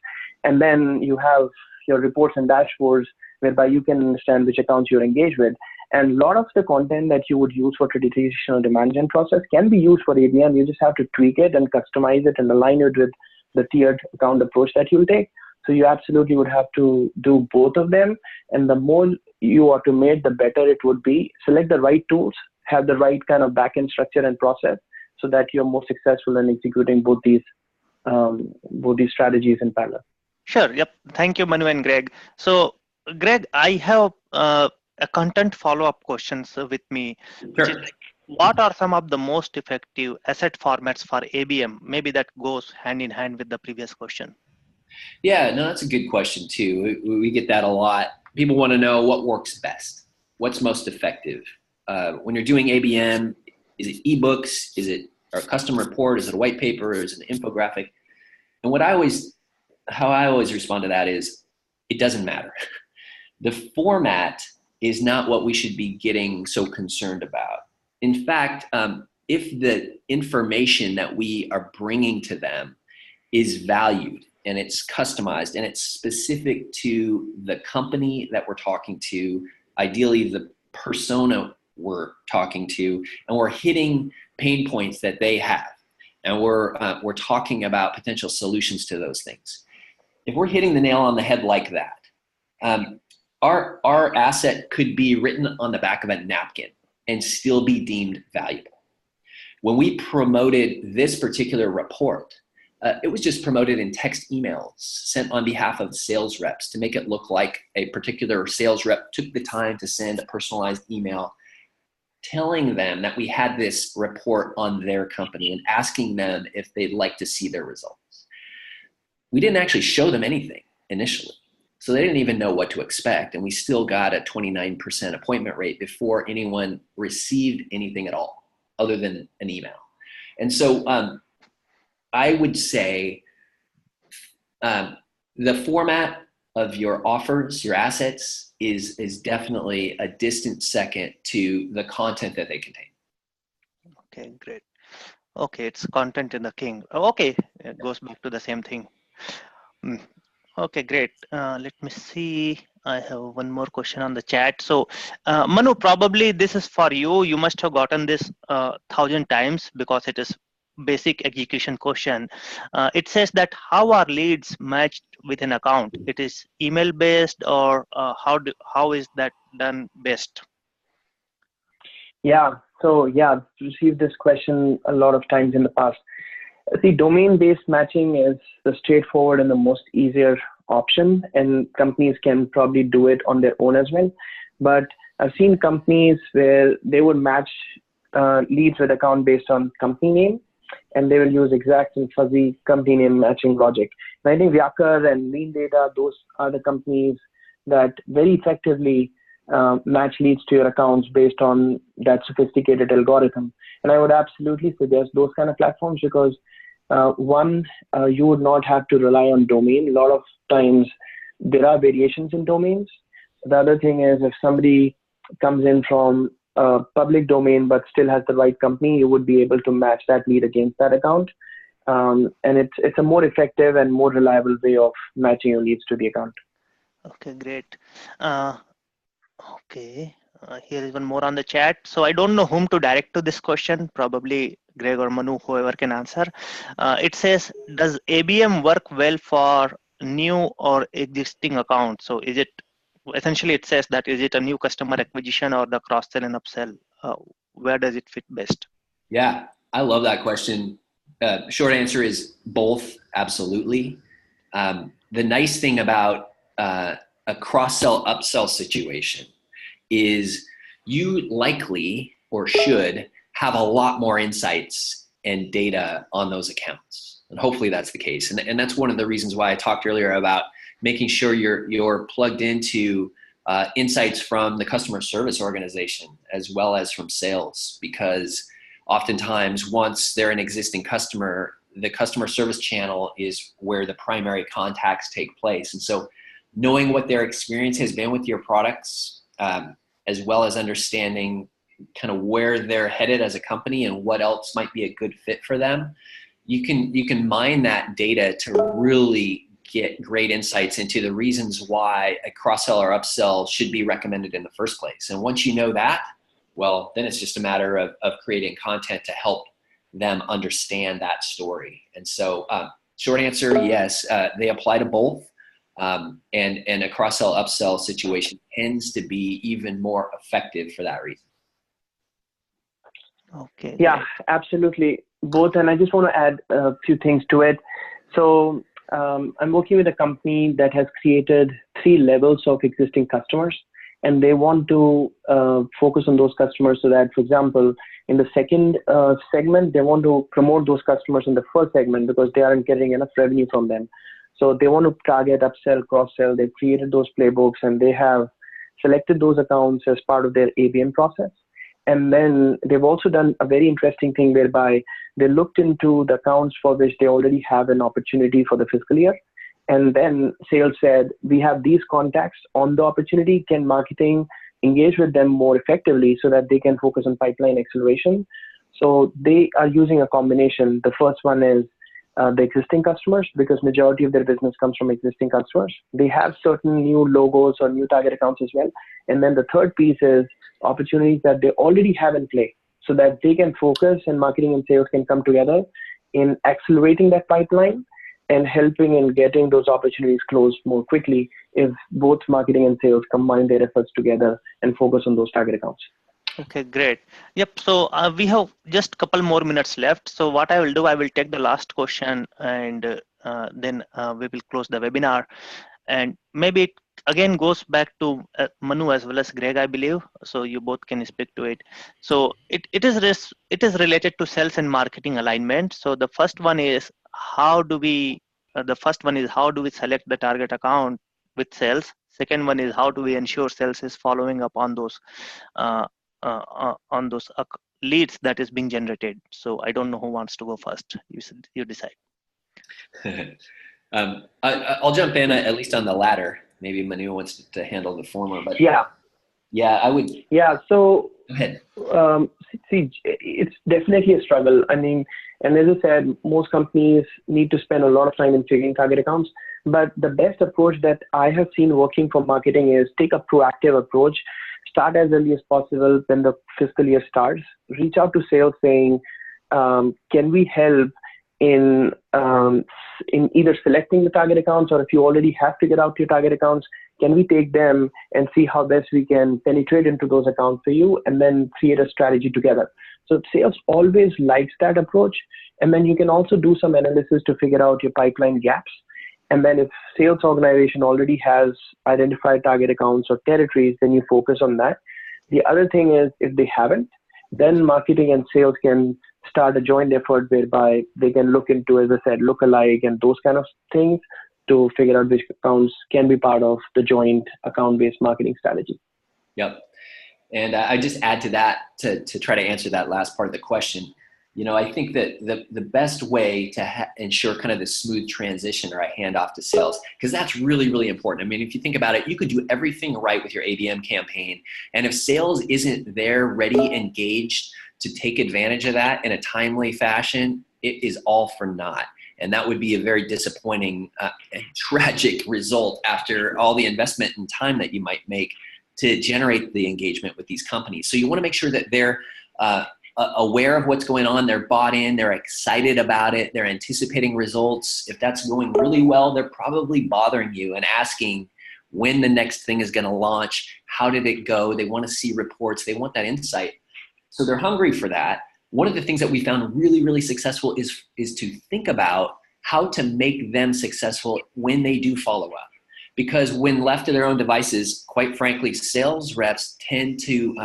and then you have your reports and dashboards whereby you can understand which accounts you're engaged with. And a lot of the content that you would use for traditional demand gen process can be used for ABM. You just have to tweak it and customize it and align it with the tiered account approach that you'll take. So you absolutely would have to do both of them. And the more you automate, the better it would be. Select the right tools, have the right kind of backend structure and process so that you're more successful in executing both these strategies in parallel. Sure. Yep. Thank you, Manu and Greg. So, Greg, I have a content follow-up questions with me. Which is like, what are some of the most effective asset formats for ABM? Maybe that goes hand in hand with the previous question. Yeah, no, that's a good question too. We get that a lot. People want to know what works best, what's most effective. When you're doing ABM, is it ebooks? Is it a custom report? Is it a white paper? Or is it an infographic? And how I always respond to that is, it doesn't matter. The format is not what we should be getting so concerned about. In fact, if the information that we are bringing to them is valued and it's customized and it's specific to the company that we're talking to, ideally the persona we're talking to, and we're hitting pain points that they have, and we're talking about potential solutions to those things. If we're hitting the nail on the head like that, our asset could be written on the back of a napkin and still be deemed valuable. When we promoted this particular report, it was just promoted in text emails sent on behalf of sales reps to make it look like a particular sales rep took the time to send a personalized email telling them that we had this report on their company and asking them if they'd like to see their results. We didn't actually show them anything initially, so they didn't even know what to expect, and we still got a 29% appointment rate before anyone received anything at all other than an email. And so I would say the format of your offers, your assets, is definitely a distant second to the content that they contain. Okay, great. Okay, it's content in the king. Okay, it goes back to the same thing. Okay, great. Let me see. I have one more question on the chat. So, Manu, probably this is for you. You must have gotten this 1,000 times because it is basic execution question. It says that how are leads matched with an account? It is email based, or how is that done best? Yeah. So yeah, I've received this question a lot of times in the past. See, domain-based matching is the straightforward and the most easier option, and companies can probably do it on their own as well. But I've seen companies where they would match leads with account based on company name, and they will use exact and fuzzy company name matching logic. And I think Vyakar and Lean Data, those are the companies that very effectively match leads to your accounts based on that sophisticated algorithm. And I would absolutely suggest those kind of platforms because one, you would not have to rely on domain. A lot of times there are variations in domains. The other thing is if somebody comes in from a public domain but still has the right company, you would be able to match that lead against that account. And it's a more effective and more reliable way of matching your leads to the account. Okay, great. Okay, here is one more on the chat. So I don't know whom to direct to this question, probably Greg or Manu, whoever can answer. It says, does ABM work well for new or existing accounts? So is it, essentially it says that, is it a new customer acquisition or the cross-sell and upsell? Where does it fit best? Yeah, I love that question. Short answer is both, absolutely. The nice thing about a cross-sell upsell situation is you likely or should have a lot more insights and data on those accounts. And hopefully that's the case. And that's one of the reasons why I talked earlier about making sure you're plugged into insights from the customer service organization as well as from sales, because oftentimes once they're an existing customer, the customer service channel is where the primary contacts take place. And so knowing what their experience has been with your products, as well as understanding kind of where they're headed as a company and what else might be a good fit for them, you can mine that data to really get great insights into the reasons why a cross-sell or upsell should be recommended in the first place. And once you know that, well, then it's just a matter of creating content to help them understand that story. And so short answer, yes, they apply to both. And a cross-sell upsell situation tends to be even more effective for that reason. Okay. Yeah, absolutely. Both. And I just want to add a few things to it. So I'm working with a company that has created 3 levels of existing customers, and they want to focus on those customers so that, for example, in the second segment, they want to promote those customers in the first segment because they aren't getting enough revenue from them. So they want to target upsell, cross-sell. They've created those playbooks and they have selected those accounts as part of their ABM process. And then they've also done a very interesting thing whereby they looked into the accounts for which they already have an opportunity for the fiscal year. And then sales said, we have these contacts on the opportunity. Can marketing engage with them more effectively so that they can focus on pipeline acceleration? So they are using a combination. The first one is the existing customers, because majority of their business comes from existing customers. They have certain new logos or new target accounts as well. And then the third piece is opportunities that they already have in play, so that they can focus and marketing and sales can come together in accelerating that pipeline and helping in getting those opportunities closed more quickly if both marketing and sales combine their efforts together and focus on those target accounts. Okay, great. Yep. So we have just a couple more minutes left. So what I will do, I will take the last question, and then we will close the webinar. And maybe it again goes back to Manu as well as Greg, I believe. So you both can speak to it. So it is related to sales and marketing alignment. So the first one is how do we select the target account with sales? Second one is how do we ensure sales is following up on those leads that is being generated. So I don't know who wants to go first. You decide. I'll jump in at least on the latter. Maybe Manu wants to handle the former, but I would. Yeah. So go ahead. See, it's definitely a struggle. I mean, and as I said, most companies need to spend a lot of time in figuring target accounts. But the best approach that I have seen working for marketing is take a proactive approach. Start as early as possible when the fiscal year starts. Reach out to sales saying, can we help in either selecting the target accounts, or if you already have figured out your target accounts, can we take them and see how best we can penetrate into those accounts for you and then create a strategy together. So sales always likes that approach. And then you can also do some analysis to figure out your pipeline gaps. And then if sales organization already has identified target accounts or territories, then you focus on that. The other thing is if they haven't, then marketing and sales can start a joint effort whereby they can look into, as I said, lookalike and those kind of things to figure out which accounts can be part of the joint account-based marketing strategy. Yep. And I just add to that to try to answer that last part of the question. You know, I think that the best way to ensure kind of the smooth transition or a handoff to sales, because that's really, really important. I mean, if you think about it, you could do everything right with your ABM campaign. And if sales isn't there, ready, engaged to take advantage of that in a timely fashion, it is all for naught. And that would be a very disappointing and tragic result after all the investment and time that you might make to generate the engagement with these companies. So you want to make sure that they're aware of what's going on, they're bought in, they're excited about it, they're anticipating results. If that's going really well, they're probably bothering you and asking when the next thing is going to launch, how did it go? They want to see reports, they want that insight. So they're hungry for that. One of the things that we found really, really successful is to think about how to make them successful when they do follow up. Because when left to their own devices, quite frankly, sales reps tend to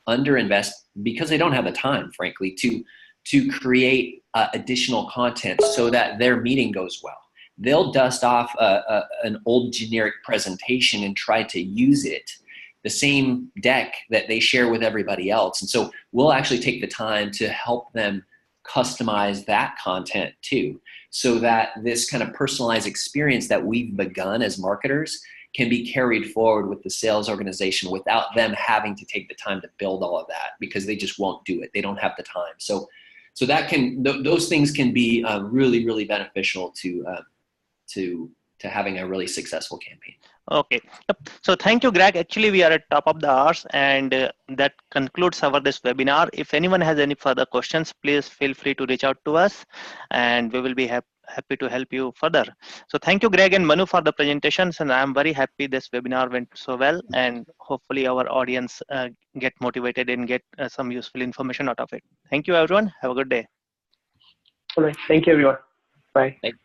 underinvest because they don't have the time, frankly, to create additional content so that their meeting goes well. They'll dust off an old generic presentation and try to use it, the same deck that they share with everybody else. And so we'll actually take the time to help them customize that content too, so that this kind of personalized experience that we've begun as marketers can be carried forward with the sales organization without them having to take the time to build all of that, because they just won't do it. They don't have the time. So that those things can be really, really beneficial to having a really successful campaign. Okay. So thank you, Greg. Actually, we are at top of the hours, and that concludes this webinar. If anyone has any further questions, please feel free to reach out to us, and we will be happy to help you further. So thank you, Greg and Manu, for the presentations, and I'm very happy this webinar went so well, and hopefully our audience get motivated and get some useful information out of it. Thank you, everyone. Have a good day. All right. Thank you, everyone. Bye. Thank you.